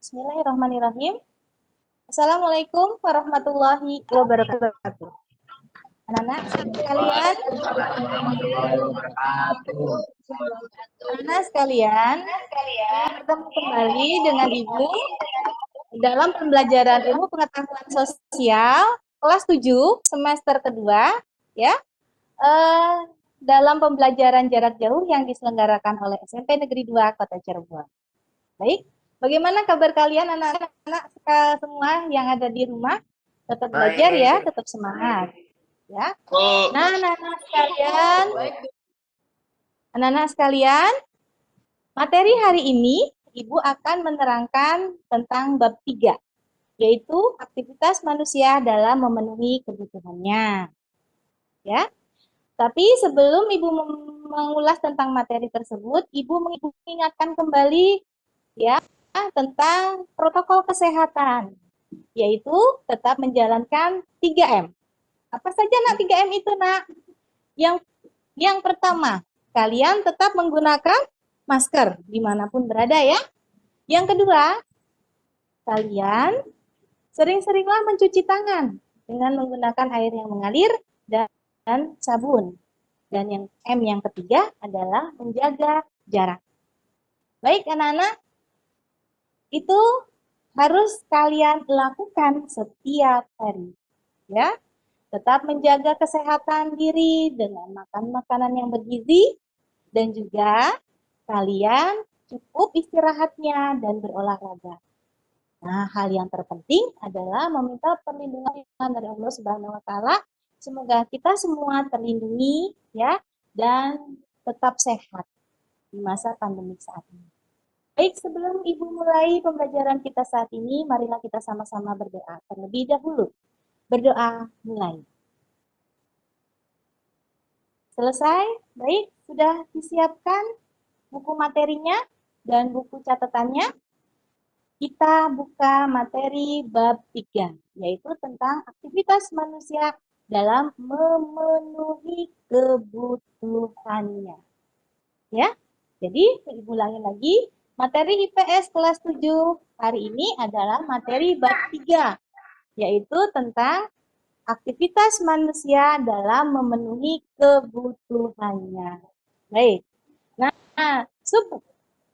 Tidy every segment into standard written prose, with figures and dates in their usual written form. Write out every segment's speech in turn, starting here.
Bismillahirrahmanirrahim. Assalamualaikum warahmatullahi wabarakatuh. Anak-anak sekalian, bertemu kembali dengan Ibu dalam pembelajaran ilmu pengetahuan sosial kelas 7 semester kedua, ya. Dalam pembelajaran jarak jauh yang diselenggarakan oleh SMP Negeri 2 Kota Cirebon. Baik, bagaimana kabar kalian anak-anak semua yang ada di rumah? Tetap belajar ya, tetap semangat. Ya. Nah, anak-anak sekalian, materi hari ini Ibu akan menerangkan tentang bab 3, yaitu aktivitas manusia dalam memenuhi kebutuhannya. Ya. Tapi sebelum Ibu mengulas tentang materi tersebut, Ibu mengingatkan kembali ya tentang protokol kesehatan, yaitu tetap menjalankan 3M. Apa saja nak 3M itu nak? Yang pertama, kalian tetap menggunakan masker dimanapun berada ya. Yang kedua, kalian sering-seringlah mencuci tangan dengan menggunakan air yang mengalir dan sabun. Dan yang M yang ketiga adalah menjaga jarak. Baik anak-anak, itu harus kalian lakukan setiap hari. Ya, tetap menjaga kesehatan diri dengan makan makanan yang bergizi dan juga kalian cukup istirahatnya dan berolahraga. Nah, hal yang terpenting adalah meminta perlindungan dari Allah Subhanahu wa taala. Semoga kita semua terlindungi ya dan tetap sehat di masa pandemi saat ini. Baik, sebelum Ibu mulai pembelajaran kita saat ini, marilah kita sama-sama berdoa terlebih dahulu. Berdoa mulai. Selesai? Baik, sudah disiapkan buku materinya dan buku catatannya? Kita buka materi bab 3, yaitu tentang aktivitas manusia dalam memenuhi kebutuhannya. Ya, jadi Ibu ulangi lagi, materi IPS kelas 7 hari ini adalah materi bab 3, yaitu tentang aktivitas manusia dalam memenuhi kebutuhannya. Baik. Nah,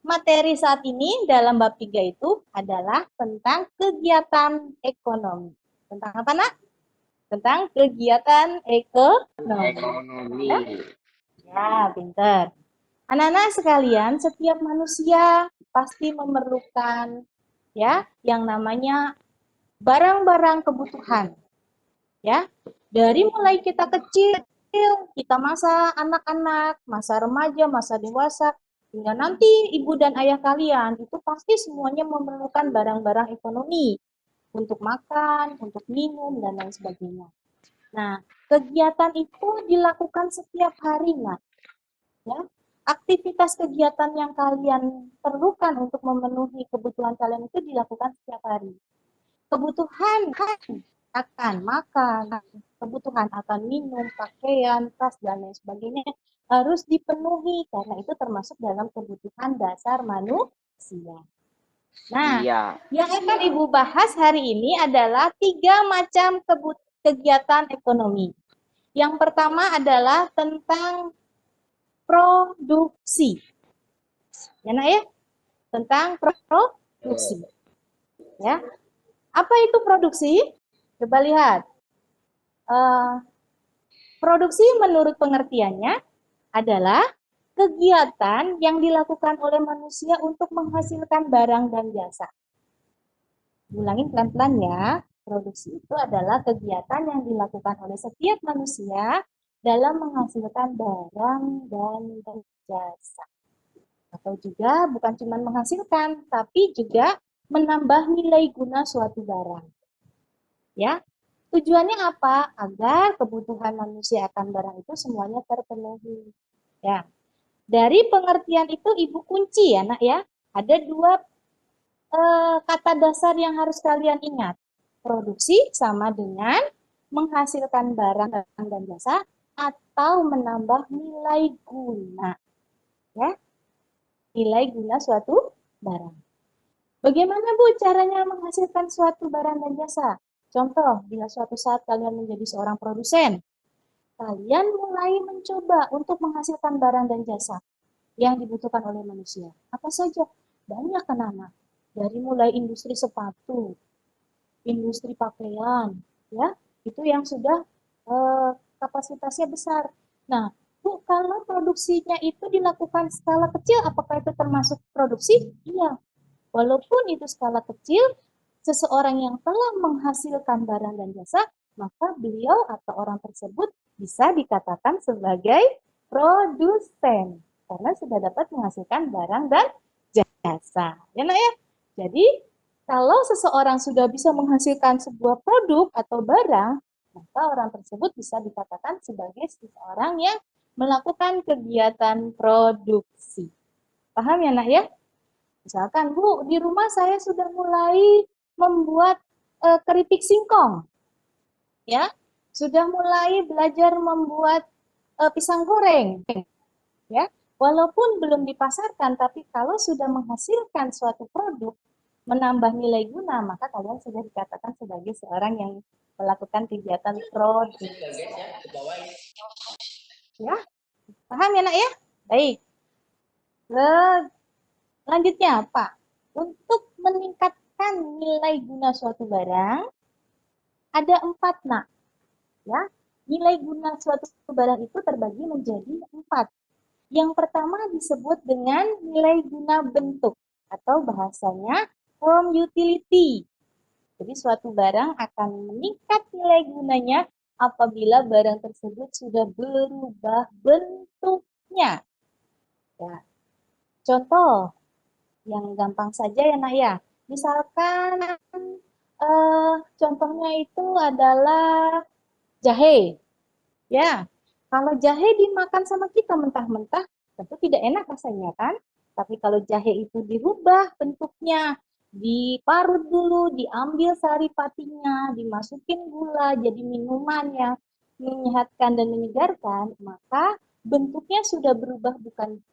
materi saat ini dalam bab 3 itu adalah tentang kegiatan ekonomi. Tentang apa, Nak? Tentang kegiatan ekonomi. Ya, pintar. Anak-anak sekalian, setiap manusia pasti memerlukan ya yang namanya barang-barang kebutuhan. Ya, dari mulai kita kecil, kita masa anak-anak, masa remaja, masa dewasa, hingga nanti ibu dan ayah kalian itu pasti semuanya memerlukan barang-barang ekonomi untuk makan, untuk minum, dan lain sebagainya. Nah, kegiatan itu dilakukan setiap hari, Nak. Ya, aktivitas kegiatan yang kalian perlukan untuk memenuhi kebutuhan kalian itu dilakukan setiap hari. Kebutuhan akan makan, kebutuhan akan minum, pakaian, tas, dan lain sebagainya harus dipenuhi karena itu termasuk dalam kebutuhan dasar manusia. Nah, yang akan Ibu bahas hari ini adalah 3 macam kegiatan ekonomi. Yang pertama adalah tentang produksi. Ya, Nak ya? Tentang produksi. Ya. Apa itu produksi? Coba lihat. Produksi menurut pengertiannya adalah kegiatan yang dilakukan oleh manusia untuk menghasilkan barang dan jasa. Ulangin pelan-pelan ya. Produksi itu adalah kegiatan yang dilakukan oleh setiap manusia dalam menghasilkan barang dan jasa. Atau juga bukan cuma menghasilkan, tapi juga menambah nilai guna suatu barang. Ya, tujuannya apa? Agar kebutuhan manusia akan barang itu semuanya terpenuhi. Ya, dari pengertian itu Ibu kunci ya, Nak ya. Ada 2 kata dasar yang harus kalian ingat. Produksi sama dengan menghasilkan barang dan jasa atau menambah nilai guna. Ya, nilai guna suatu barang. Bagaimana Bu caranya menghasilkan suatu barang dan jasa? Contoh, bila suatu saat kalian menjadi seorang produsen, kalian mulai mencoba untuk menghasilkan barang dan jasa yang dibutuhkan oleh manusia. Apa saja? Banyak kan anak. Dari mulai industri sepatu, industri pakaian, ya, itu yang sudah kapasitasnya besar. Nah, Bu, kalau produksinya itu dilakukan skala kecil, apakah itu termasuk produksi? Iya. Walaupun itu skala kecil, seseorang yang telah menghasilkan barang dan jasa, maka beliau atau orang tersebut bisa dikatakan sebagai produsen karena sudah dapat menghasilkan barang dan jasa. Ya, Nak ya? Jadi, kalau seseorang sudah bisa menghasilkan sebuah produk atau barang, maka orang tersebut bisa dikatakan sebagai seseorang yang melakukan kegiatan produksi. Paham ya, Nak ya? Misalkan, Bu, di rumah saya sudah mulai membuat keripik singkong, ya, sudah mulai belajar membuat pisang goreng, ya. Walaupun belum dipasarkan, tapi kalau sudah menghasilkan suatu produk, menambah nilai guna, maka kalian sudah dikatakan sebagai seorang yang melakukan kegiatan produksi. Ya, paham ya, Nak ya? Baik. Selanjutnya, Pak, untuk meningkatkan nilai guna suatu barang, ada 4, Nak. Ya, nilai guna suatu barang itu terbagi menjadi 4. Yang pertama disebut dengan nilai guna bentuk atau bahasanya form utility. Jadi suatu barang akan meningkat nilai gunanya apabila barang tersebut sudah berubah bentuknya. Ya, contoh yang gampang saja ya, Nak ya. Misalkan contohnya itu adalah jahe. Ya, kalau jahe dimakan sama kita mentah-mentah, tentu tidak enak rasanya kan? Tapi kalau jahe itu dirubah bentuknya, diparut dulu, diambil sari patinya, dimasukin gula, jadi minuman yang menyehatkan dan menyegarkan, maka bentuknya sudah berubah, bukan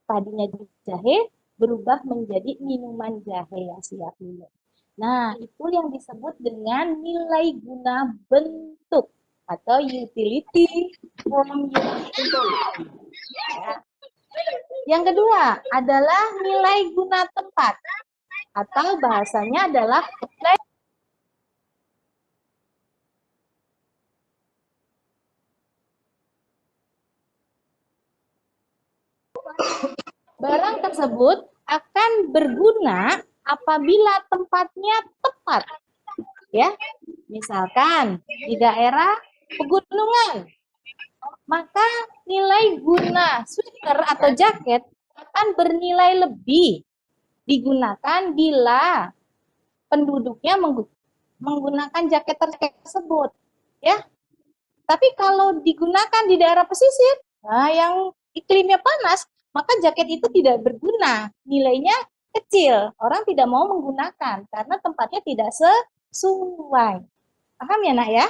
tadinya jahe, berubah menjadi minuman jahe yang siap minum. Nah, itu yang disebut dengan nilai guna bentuk atau utility from utility. Ya. Yang kedua adalah nilai guna tempat atau bahasanya adalah nilai. Barang tersebut akan berguna apabila tempatnya tepat. Ya, misalkan di daerah pegunungan, maka nilai guna sweater atau jaket akan bernilai lebih digunakan bila penduduknya menggunakan jaket tersebut, ya. Tapi kalau digunakan di daerah pesisir, nah yang iklimnya panas, maka jaket itu tidak berguna, nilainya kecil, orang tidak mau menggunakan karena tempatnya tidak sesuai. Paham ya, Nak ya?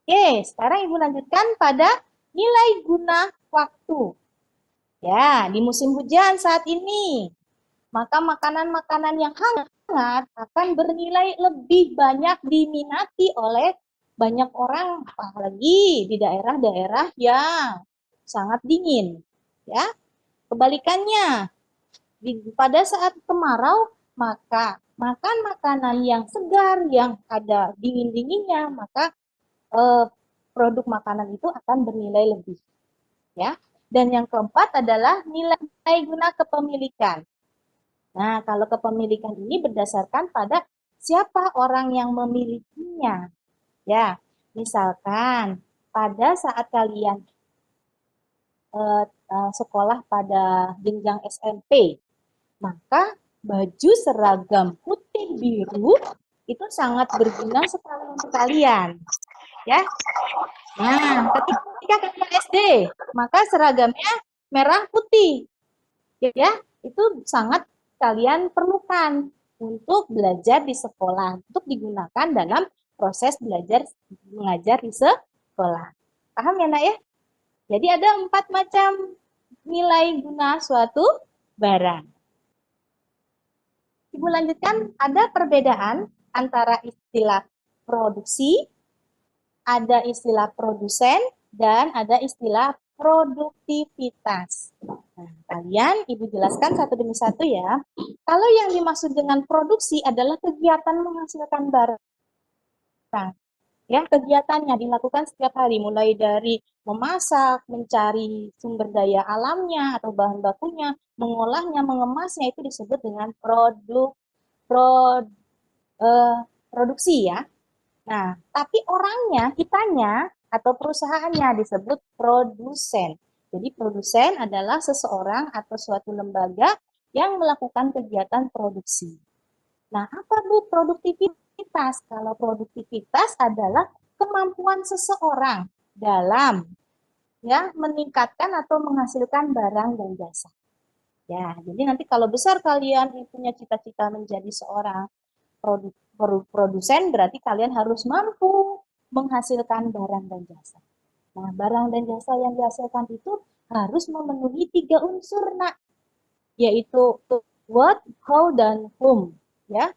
Oke, sekarang Ibu lanjutkan pada nilai guna waktu. Ya, di musim hujan saat ini, maka makanan-makanan yang hangat akan bernilai lebih banyak diminati oleh banyak orang, apalagi di daerah-daerah yang sangat dingin. Ya, kebalikannya, pada saat kemarau, maka makan makanan yang segar, yang ada dingin-dinginnya, maka produk makanan itu akan bernilai lebih. Ya, dan yang keempat adalah nilai guna kepemilikan. Nah, kalau kepemilikan ini berdasarkan pada siapa orang yang memilikinya. Ya, misalkan pada saat kalian sekolah pada jenjang SMP, maka baju seragam putih biru itu sangat berguna sekali untuk kalian. Ya, nah ketika kalian SD, maka seragamnya merah putih. Ya, itu sangat kalian perlukan untuk belajar di sekolah, untuk digunakan dalam proses belajar mengajar di sekolah. Paham ya, Nak ya? Jadi ada 4 macam nilai guna suatu barang. Ibu lanjutkan, ada perbedaan antara istilah produksi, ada istilah produsen, dan ada istilah produktivitas. Nah, kalian Ibu jelaskan satu demi satu ya. Kalau yang dimaksud dengan produksi adalah kegiatan menghasilkan barang. Ya, kegiatannya dilakukan setiap hari, mulai dari memasak, mencari sumber daya alamnya atau bahan bakunya, mengolahnya, mengemasnya, itu disebut dengan prod, eh, produksi ya. Nah, tapi orangnya, kitanya, atau perusahaannya disebut produsen. Jadi produsen adalah seseorang atau suatu lembaga yang melakukan kegiatan produksi. Nah, apa Bu produktivitas? Kalau produktivitas adalah kemampuan seseorang dalam ya meningkatkan atau menghasilkan barang dan jasa. Ya, jadi nanti kalau besar kalian punya cita-cita menjadi seorang produsen, berarti kalian harus mampu menghasilkan barang dan jasa. Nah, barang dan jasa yang dihasilkan itu harus memenuhi 3 unsur, nak, yaitu what, how, dan whom. Ya,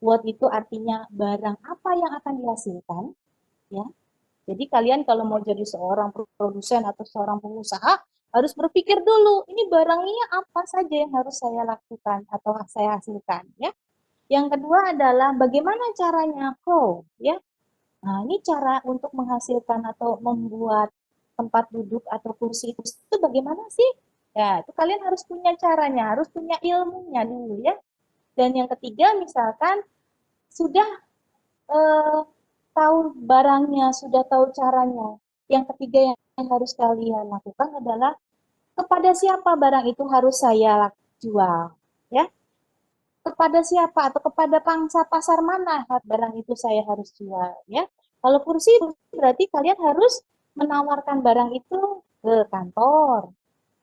what itu artinya barang apa yang akan dihasilkan. Ya, jadi kalian kalau mau jadi seorang produsen atau seorang pengusaha harus berpikir dulu, ini barangnya apa saja yang harus saya lakukan atau saya hasilkan. Ya, yang kedua adalah bagaimana caranya how, ya. Nah, ini cara untuk menghasilkan atau membuat tempat duduk atau kursi itu bagaimana sih? Ya, itu kalian harus punya caranya, harus punya ilmunya dulu ya. Dan yang ketiga, misalkan sudah eh, tahu barangnya, sudah tahu caranya. Yang ketiga yang harus kalian lakukan adalah kepada siapa barang itu harus saya jual, ya. Kepada siapa atau kepada pangsa pasar mana barang itu saya harus jual, ya. Kalau kursi berarti kalian harus menawarkan barang itu ke kantor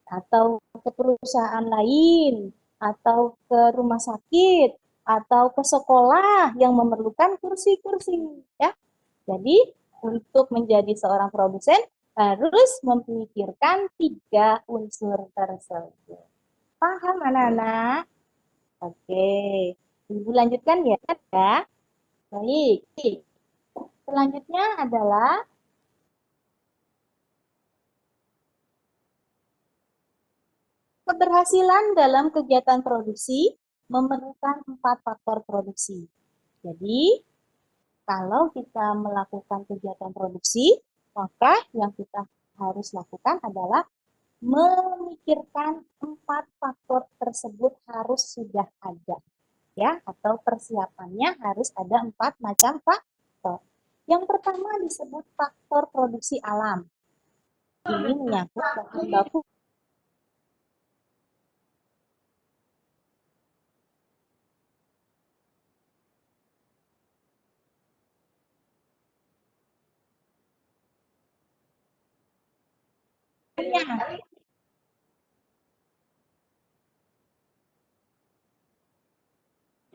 atau ke perusahaan lain atau ke rumah sakit atau ke sekolah yang memerlukan kursi-kursi, ya. Jadi untuk menjadi seorang produsen harus memikirkan 3 unsur tersebut. Paham anak-anak? Oke, Ibu lanjutkan ya. Baik. Selanjutnya adalah keberhasilan dalam kegiatan produksi memerlukan 4 faktor produksi. Jadi, kalau kita melakukan kegiatan produksi, maka yang kita harus lakukan adalah memikirkan 4 faktor tersebut harus sudah ada, ya, atau persiapannya harus ada 4 macam faktor. Yang pertama disebut faktor produksi alam. Ini menyangkut bahan baku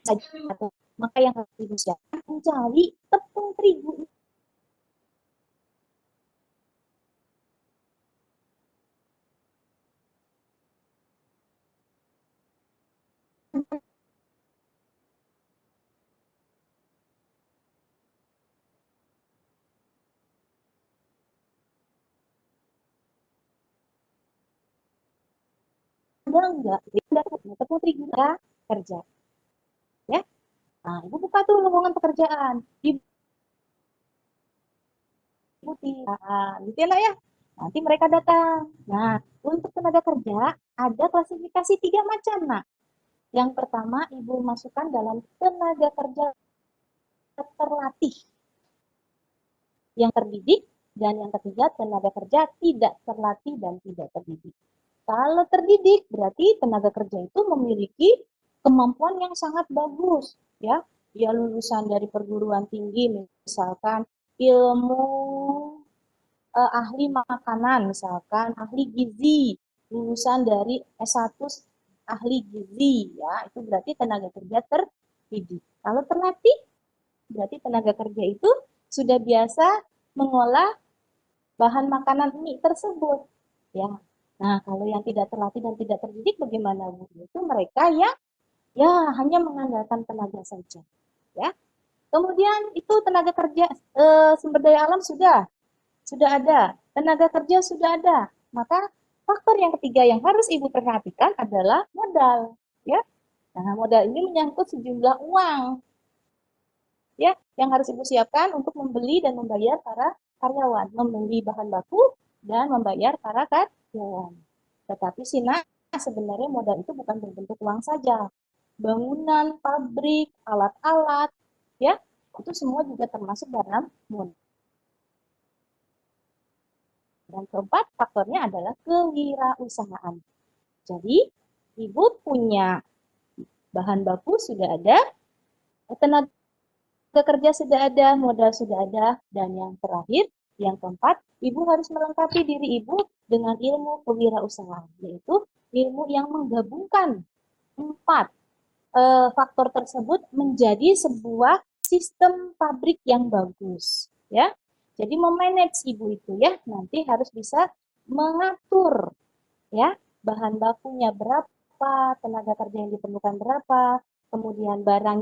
saja. Maka yang harus dipersiapkan mencari tepung terigu. Ada enggak? Tepung terigu kerja. Ya. Nah, Ibu buka tuh lowongan pekerjaan. Ibu gitu ya, ya. Nanti mereka datang. Nah, untuk tenaga kerja ada klasifikasi 3 macam, nah. Yang pertama, Ibu masukkan dalam tenaga kerja terlatih, yang terdidik, dan yang ketiga tenaga kerja tidak terlatih dan tidak terdidik. Kalau terdidik berarti tenaga kerja itu memiliki kemampuan yang sangat bagus, ya. Dia lulusan dari perguruan tinggi, misalkan ilmu ahli makanan, misalkan ahli gizi, lulusan dari S1 ahli gizi, ya, itu berarti tenaga kerja terdidik. Kalau terlatih berarti tenaga kerja itu sudah biasa mengolah bahan makanan mie tersebut, ya. Nah, kalau yang tidak terlatih dan tidak terdidik bagaimana Bu? Itu mereka yang Ya, hanya mengandalkan tenaga saja. Ya. Kemudian itu tenaga kerja, sumber daya alam sudah ada, tenaga kerja sudah ada. Maka faktor yang ketiga yang harus Ibu perhatikan adalah modal. Ya. Nah, modal ini menyangkut sejumlah uang ya yang harus Ibu siapkan untuk membeli dan membayar para karyawan, membeli bahan baku dan membayar para karyawan. Tetapi Sina, sebenarnya modal itu bukan berbentuk uang saja. Bangunan, pabrik, alat-alat, ya, itu semua juga termasuk dalam modal. Dan keempat faktornya adalah kewirausahaan. Jadi, Ibu punya bahan baku sudah ada, tenaga kerja sudah ada, modal sudah ada, dan yang terakhir, yang keempat, Ibu harus melengkapi diri Ibu dengan ilmu kewirausahaan, yaitu ilmu yang menggabungkan empat faktor tersebut menjadi sebuah sistem pabrik yang bagus, ya. Jadi memanage Ibu itu ya, nanti harus bisa mengatur ya, bahan bakunya berapa, tenaga kerja yang diperlukan berapa, kemudian barang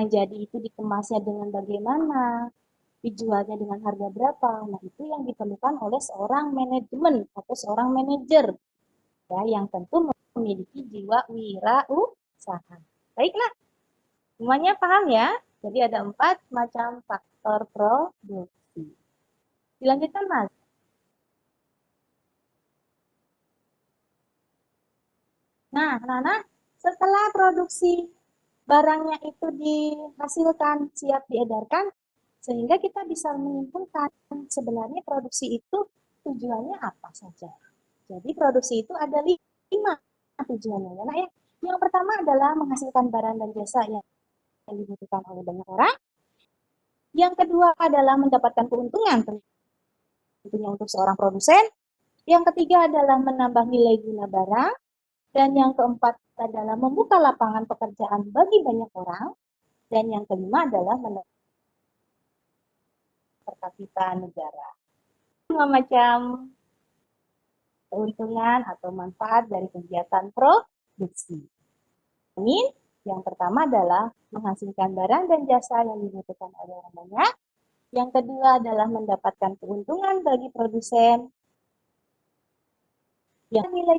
jadi itu dikemasnya dengan bagaimana, dijualnya dengan harga berapa. Nah, itu yang diperlukan oleh seorang manajemen atau seorang manajer ya yang tentu memiliki jiwa wirausaha. Baiklah, semuanya paham ya? Jadi ada 4 macam faktor produksi. Dilanjutkan, Mas. Nah, Nana, setelah produksi barangnya itu dihasilkan, siap diedarkan, sehingga kita bisa menyimpulkan sebenarnya produksi itu tujuannya apa saja. Jadi produksi itu ada 5 tujuannya ya, Nak ya. Yang pertama adalah menghasilkan barang dan jasa yang dibutuhkan oleh banyak orang. Yang kedua adalah mendapatkan keuntungan tentunya untuk seorang produsen. Yang ketiga adalah menambah nilai guna barang. Dan yang keempat adalah membuka lapangan pekerjaan bagi banyak orang. Dan yang kelima adalah menambah per kapita negara. Lima macam keuntungan atau manfaat dari kegiatan produksi. Ini yang pertama adalah menghasilkan barang dan jasa yang dibutuhkan oleh orang banyak. Yang kedua adalah mendapatkan keuntungan bagi produsen. Yang nilai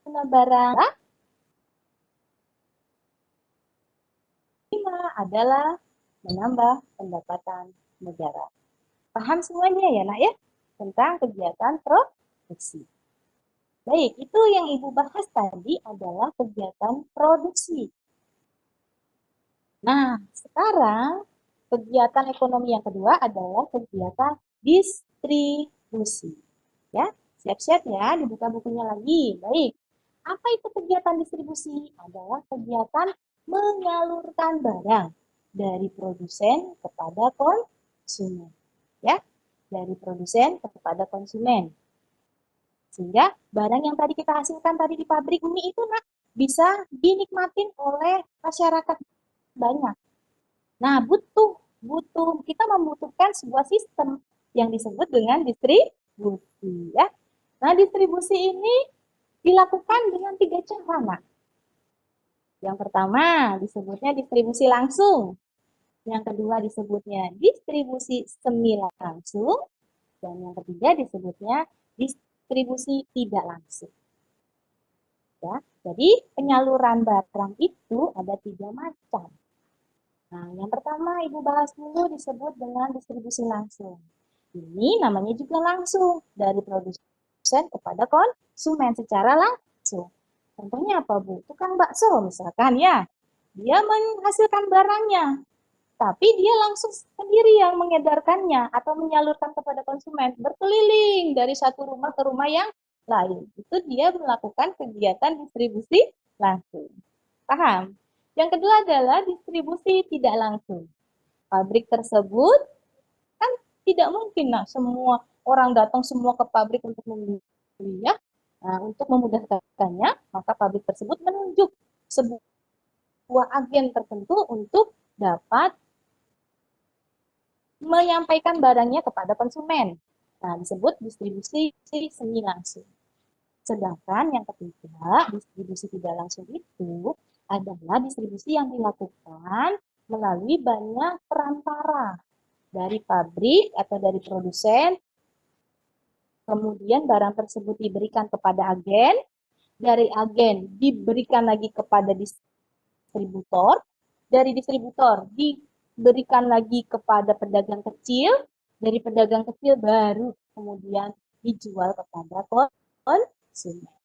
guna barang kelima adalah menambah pendapatan negara. Paham semuanya ya, Nak ya? Tentang kegiatan produksi. Baik, itu yang Ibu bahas tadi adalah kegiatan produksi. Nah, sekarang kegiatan ekonomi yang kedua adalah kegiatan distribusi. Ya, siap-siap ya, dibuka bukunya lagi. Baik, apa itu kegiatan distribusi? Adalah kegiatan menyalurkan barang dari produsen kepada konsumen. Ya, dari produsen kepada konsumen. Sehingga barang yang tadi kita hasilkan tadi di pabrik mie itu nah, bisa dinikmatin oleh masyarakat banyak. Nah, butuh kita membutuhkan sebuah sistem yang disebut dengan distribusi ya. Nah, distribusi ini dilakukan dengan 3 cara. Nah, yang pertama disebutnya distribusi langsung. Yang kedua disebutnya distribusi semi langsung. Dan yang ketiga disebutnya distribusi tidak langsung. Ya, jadi penyaluran barang itu ada 3 macam. Nah, yang pertama Ibu bahas dulu disebut dengan distribusi langsung. Ini namanya juga langsung dari produsen kepada konsumen secara langsung. Contohnya apa, Bu? Tukang bakso misalkan ya. Dia menghasilkan barangnya, tapi dia langsung sendiri yang mengedarkannya atau menyalurkan kepada konsumen, berkeliling dari satu rumah ke rumah yang lain. Itu dia melakukan kegiatan distribusi langsung. Paham? Yang kedua adalah distribusi tidak langsung. Pabrik tersebut kan tidak mungkin nah semua orang datang semua ke pabrik untuk membeli ya. Nah, untuk memudahkannya, maka pabrik tersebut menunjuk sebuah agen tertentu untuk dapat menyampaikan barangnya kepada konsumen. Nah, disebut distribusi semi langsung. Sedangkan yang ketiga, distribusi tidak langsung itu adalah distribusi yang dilakukan melalui banyak perantara dari pabrik atau dari produsen, kemudian barang tersebut diberikan kepada agen, dari agen diberikan lagi kepada distributor, dari distributor diberikan lagi kepada pedagang kecil, dari pedagang kecil baru kemudian dijual kepada konsumen.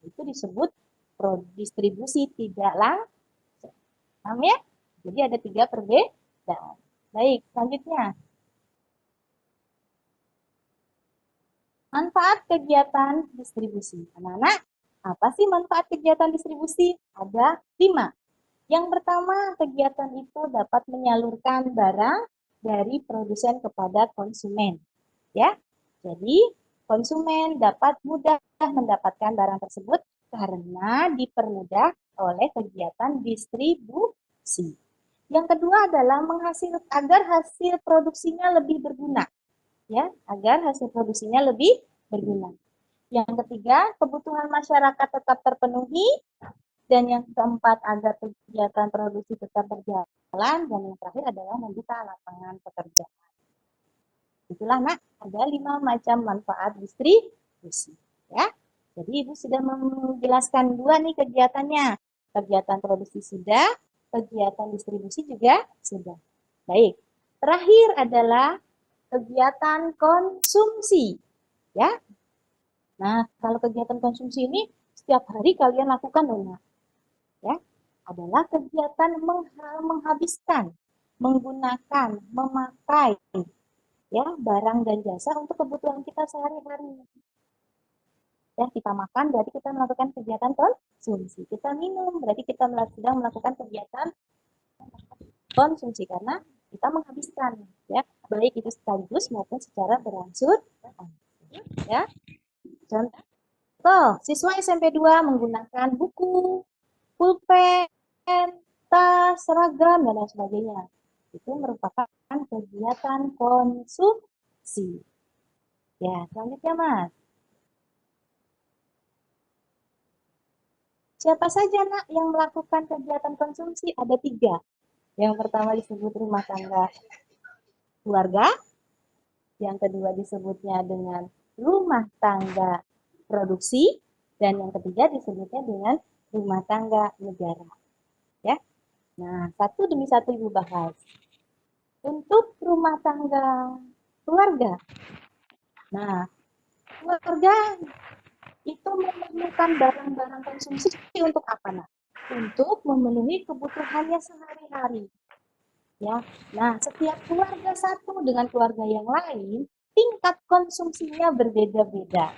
Itu disebut distribusi tidak langsung. Paham ya? Jadi ada 3 perbedaan. Baik, selanjutnya. Manfaat kegiatan distribusi. Anak-anak, apa sih manfaat kegiatan distribusi? Ada 5. Yang pertama, kegiatan itu dapat menyalurkan barang dari produsen kepada konsumen. Ya, jadi konsumen dapat mudah mendapatkan barang tersebut karena dipermudah oleh kegiatan distribusi. Yang kedua adalah menghasilkan agar hasil produksinya lebih berguna, ya, agar hasil produksinya lebih berguna. Yang ketiga, kebutuhan masyarakat tetap terpenuhi. Dan yang keempat, agar kegiatan produksi tetap berjalan. Dan yang terakhir adalah membuka lapangan pekerjaan. Itulah, Nak, ada 5 macam manfaat distribusi. Ya. Jadi Ibu sudah menjelaskan 2 nih kegiatannya. Kegiatan produksi sudah, kegiatan distribusi juga sudah. Baik. Terakhir adalah kegiatan konsumsi. Ya. Nah, kalau kegiatan konsumsi ini setiap hari kalian lakukan loh, ya, adalah kegiatan menghabiskan, menggunakan, memakai, ya, barang dan jasa untuk kebutuhan kita sehari-hari. Ya, kita makan berarti kita melakukan kegiatan konsumsi. Kita minum berarti kita sedang melakukan kegiatan konsumsi karena kita menghabiskan, ya, baik itu sekaligus maupun secara berangsur, ya. Contoh, siswa SMP 2 menggunakan buku, pulpen, tas, seragam, dan lain sebagainya. Itu merupakan kegiatan konsumsi. Ya, selanjutnya, Mas. Siapa saja, Nak, yang melakukan kegiatan konsumsi? Ada 3. Yang pertama disebut rumah tangga keluarga, yang kedua disebutnya dengan rumah tangga produksi, dan yang ketiga disebutnya dengan rumah tangga negara. Ya. Nah, satu demi satu Ibu bahas. Untuk rumah tangga keluarga. Nah, keluarga itu memerlukan barang-barang konsumsi untuk apa, Nah? Untuk memenuhi kebutuhannya sehari-hari. Ya. Nah, setiap keluarga satu dengan keluarga yang lain, tingkat konsumsinya berbeda-beda.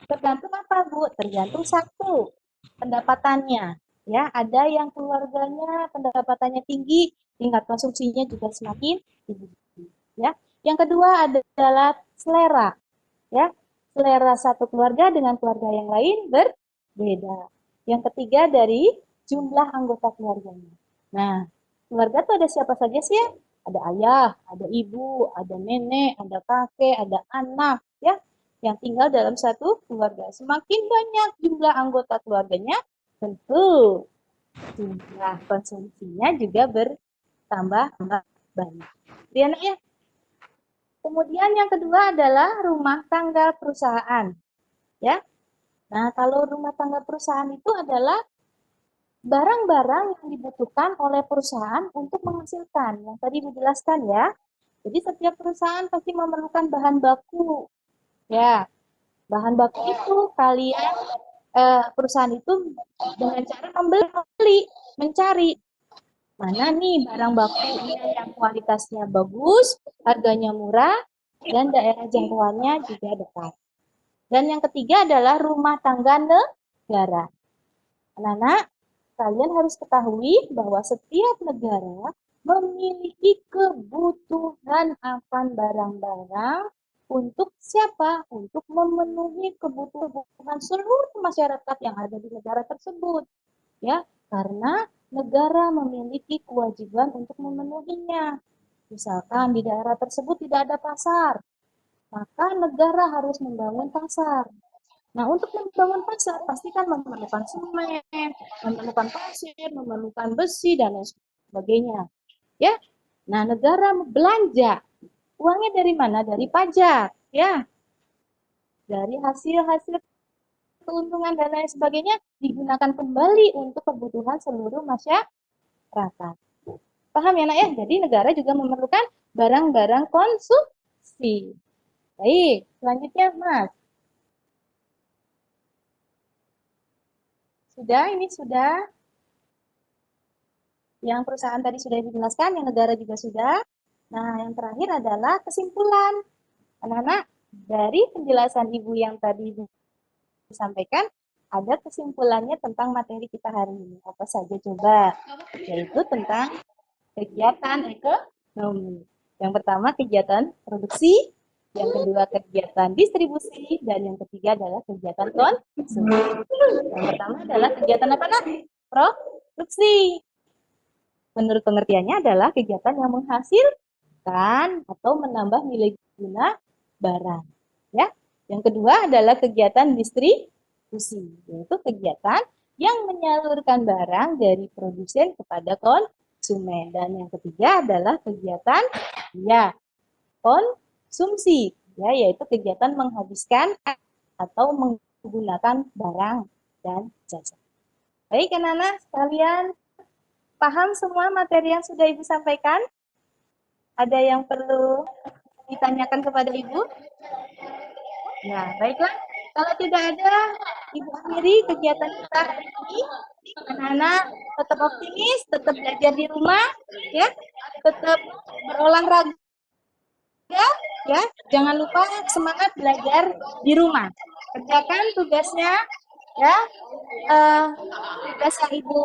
Tergantung apa, Bu? Tergantung satu, pendapatannya. Ya, ada yang keluarganya pendapatannya tinggi, tingkat konsumsinya juga semakin tinggi. Ya. Yang kedua adalah selera. Ya, selera satu keluarga dengan keluarga yang lain berbeda. Yang ketiga dari jumlah anggota keluarganya. Nah, keluarga tuh ada siapa saja sih ya? Ada ayah, ada ibu, ada nenek, ada kakek, ada anak, ya, yang tinggal dalam satu keluarga. Semakin banyak jumlah anggota keluarganya, tentu jumlah konsumsinya juga bertambah banyak. Riana ya. Kemudian yang kedua adalah rumah tangga perusahaan. Ya. Nah, kalau rumah tangga perusahaan itu adalah barang-barang yang dibutuhkan oleh perusahaan untuk menghasilkan. Yang tadi dijelaskan ya. Jadi setiap perusahaan pasti memerlukan bahan baku. Ya, bahan baku itu kalian perusahaan itu dengan cara membeli, mencari mana nih barang bakunya yang kualitasnya bagus, harganya murah, dan daerah jangkauannya juga dekat. Dan yang ketiga adalah rumah tangga negara. Anak-anak, kalian harus ketahui bahwa setiap negara memiliki kebutuhan akan barang-barang untuk siapa? Untuk memenuhi kebutuhan seluruh masyarakat yang ada di negara tersebut. Ya, karena negara memiliki kewajiban untuk memenuhinya. Misalkan di daerah tersebut tidak ada pasar, maka negara harus membangun pasar. Nah, untuk membangun pasar pastikan memerlukan semen, memerlukan pasir, memerlukan besi dan lain sebagainya. Ya. Nah, negara belanja uangnya dari mana? Dari pajak, ya. Dari hasil-hasil keuntungan dan lain sebagainya digunakan kembali untuk kebutuhan seluruh masyarakat. Paham ya, Nak ya? Jadi negara juga memerlukan barang-barang konsumsi. Baik, selanjutnya Mas. Sudah, ini sudah. Yang perusahaan tadi sudah dijelaskan, yang negara juga sudah. Nah, yang terakhir adalah kesimpulan. Anak-anak, dari penjelasan Ibu yang tadi disampaikan, ada kesimpulannya tentang materi kita hari ini. Apa saja coba? Yaitu tentang kegiatan ekonomi. Yang pertama kegiatan produksi, yang kedua kegiatan distribusi, dan yang ketiga adalah kegiatan konsumsi. Yang pertama adalah kegiatan apa nak? Produksi. Menurut pengertiannya adalah kegiatan yang menghasilkan atau menambah nilai guna barang. Ya. Yang kedua adalah kegiatan distribusi, yaitu kegiatan yang menyalurkan barang dari produsen kepada konsumen. Dan yang ketiga adalah kegiatan ya konsumsi, ya, yaitu kegiatan menghabiskan atau menggunakan barang dan jasa. Baik, anak-anak sekalian, paham semua materi yang sudah Ibu sampaikan? Ada yang perlu ditanyakan kepada Ibu? Ya, baiklah. Kalau tidak ada, Ibu akhiri kegiatan kita hari ini. Anak-anak tetap optimis, tetap belajar di rumah, ya, tetap berolahraga, ya. Jangan lupa semangat belajar di rumah. Kerjakan tugasnya, ya. Tugas yang Ibu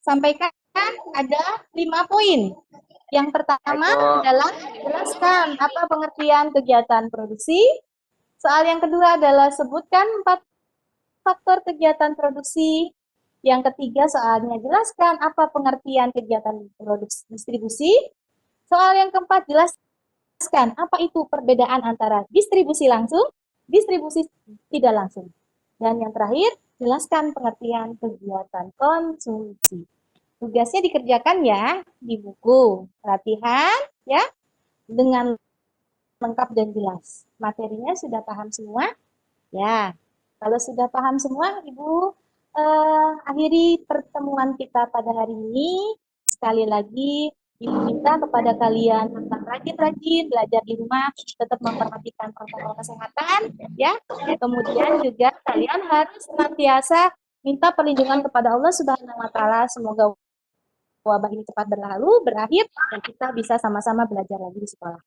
sampaikan ada 5 poin. Yang pertama adalah jelaskan apa pengertian kegiatan produksi. Soal yang kedua adalah sebutkan 4 faktor kegiatan produksi. Yang ketiga soalnya jelaskan apa pengertian kegiatan produksi distribusi. Soal yang keempat jelaskan apa itu perbedaan antara distribusi langsung, distribusi tidak langsung. Dan yang terakhir, jelaskan pengertian kegiatan konsumsi. Tugasnya dikerjakan ya di buku latihan ya dengan lengkap dan jelas. Materinya sudah paham semua? Ya. Kalau sudah paham semua, Ibu akhiri pertemuan kita pada hari ini. Sekali lagi, Ibu minta kepada kalian tentang rajin-rajin belajar di rumah, tetap memperhatikan protokol kesehatan, ya. Kemudian juga kalian harus senantiasa minta perlindungan kepada Allah Subhanahu wa taala. Semoga wabah ini cepat berlalu, berakhir, dan kita bisa sama-sama belajar lagi di sekolah.